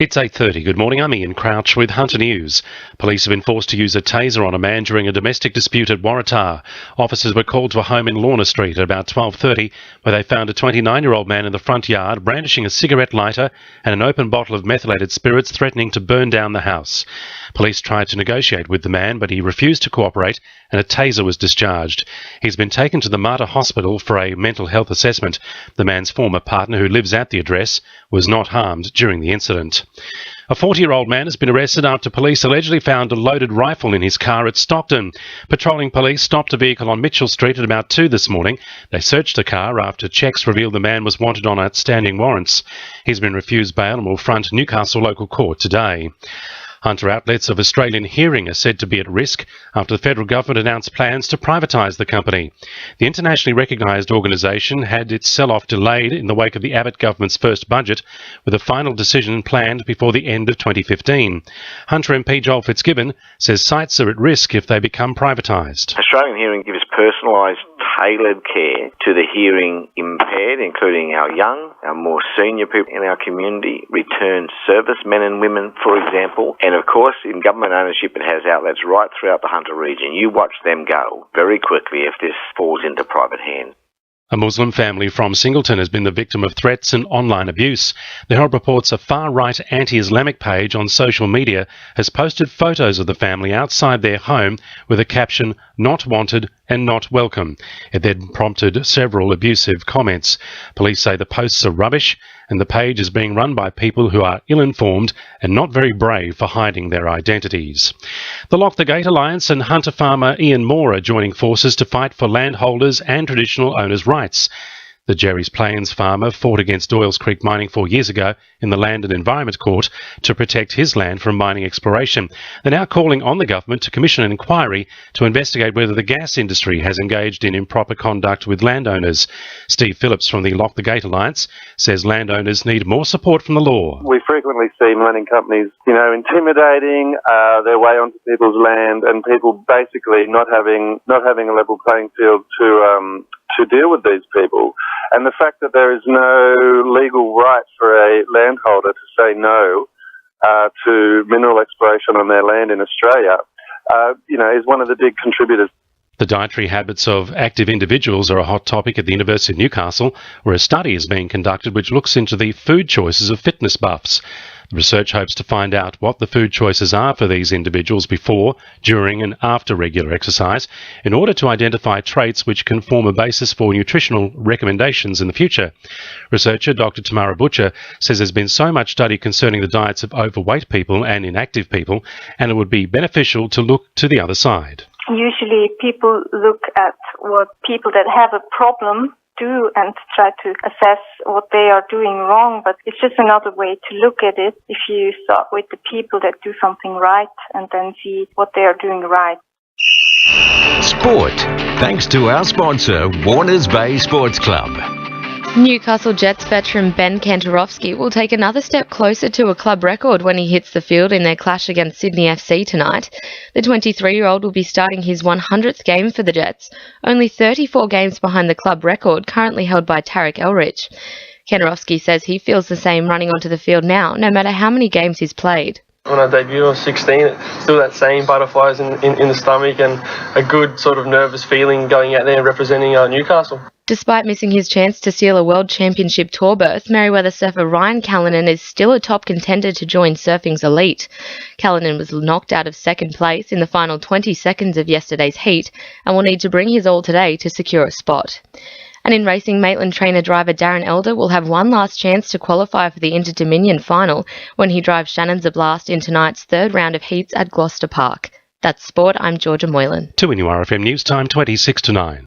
It's 8:30. Good morning. I'm Ian Crouch with Hunter News. Police have been forced to use a taser on a man during a domestic dispute at Waratah. Officers were called to a home in Lorna Street at about 12:30, where they found a 29-year-old man in the front yard brandishing a cigarette lighter and an open bottle of methylated spirits, threatening to burn down the house. Police tried to negotiate with the man, but he refused to cooperate and a taser was discharged. He's been taken to the Mater Hospital for a mental health assessment. The man's former partner, who lives at the address, was not harmed during the incident. A 40-year-old man has been arrested after police allegedly found a loaded rifle in his car at Stockton. Patrolling police stopped a vehicle on Mitchell Street at about 2 this morning. They searched the car after checks revealed the man was wanted on outstanding warrants. He's been refused bail and will front Newcastle local court today. Hunter outlets of Australian Hearing are said to be at risk after the federal government announced plans to privatise the company. The internationally recognised organisation had its sell-off delayed in the wake of the Abbott government's first budget, with a final decision planned before the end of 2015. Hunter MP Joel Fitzgibbon says sites are at risk if they become privatised. Australian Hearing gives personalised, tailored care to the hearing impaired, including our young, our more senior people in our community, returned servicemen and women, for example. And of course, in government ownership, it has outlets right throughout the Hunter region. You watch them go very quickly if this falls into private hands. A Muslim family from Singleton has been the victim of threats and online abuse. The Herald reports a far-right anti-Islamic page on social media has posted photos of the family outside their home with a caption, "Not wanted and not welcome." It then prompted several abusive comments. Police say the posts are rubbish and the page is being run by people who are ill-informed and not very brave for hiding their identities. The Lock the Gate Alliance and hunter farmer Ian Moore are joining forces to fight for landholders and traditional owners' rights. The Jerry's Plains farmer fought against Doyles Creek mining 4 years ago in the Land and Environment Court to protect his land from mining exploration. They're now calling on the government to commission an inquiry to investigate whether the gas industry has engaged in improper conduct with landowners. Steve Phillips from the Lock the Gate Alliance says landowners need more support from the law. We frequently see mining companies, intimidating their way onto people's land, and people basically not having a level playing field to deal with these people. And the fact that there is no legal right for a landholder to say no to mineral exploration on their land in Australia, is one of the big contributors. The dietary habits of active individuals are a hot topic at the University of Newcastle, where a study is being conducted which looks into the food choices of fitness buffs. The research hopes to find out what the food choices are for these individuals before, during and after regular exercise, in order to identify traits which can form a basis for nutritional recommendations in the future. Researcher Dr. Tamara Butcher says there's been so much study concerning the diets of overweight people and inactive people, and it would be beneficial to look to the other side. Usually people look at what people that have a problem do and try to assess what they are doing wrong, but it's just another way to look at it if you start with the people that do something right and then see what they are doing right. Sport, thanks to our sponsor, Warners Bay Sports Club. Newcastle Jets veteran Ben Kantarovski will take another step closer to a club record when he hits the field in their clash against Sydney FC tonight. The 23-year-old will be starting his 100th game for the Jets, only 34 games behind the club record currently held by Tarek Elrich. Kantarovski says he feels the same running onto the field now, no matter how many games he's played. When I debuted, I was 16, still that same butterflies in the stomach and a good sort of nervous feeling going out there and representing Newcastle. Despite missing his chance to seal a World Championship tour berth, Merewether surfer Ryan Callanan is still a top contender to join surfing's elite. Callanan was knocked out of second place in the final 20 seconds of yesterday's heat and will need to bring his all today to secure a spot. And in racing, Maitland trainer-driver Darren Elder will have one last chance to qualify for the Inter-Dominion final when he drives Shannon Zablast in tonight's third round of heats at Gloucester Park. That's sport. I'm Georgia Moylan. 2 in your RFM News Time, 26 to 9.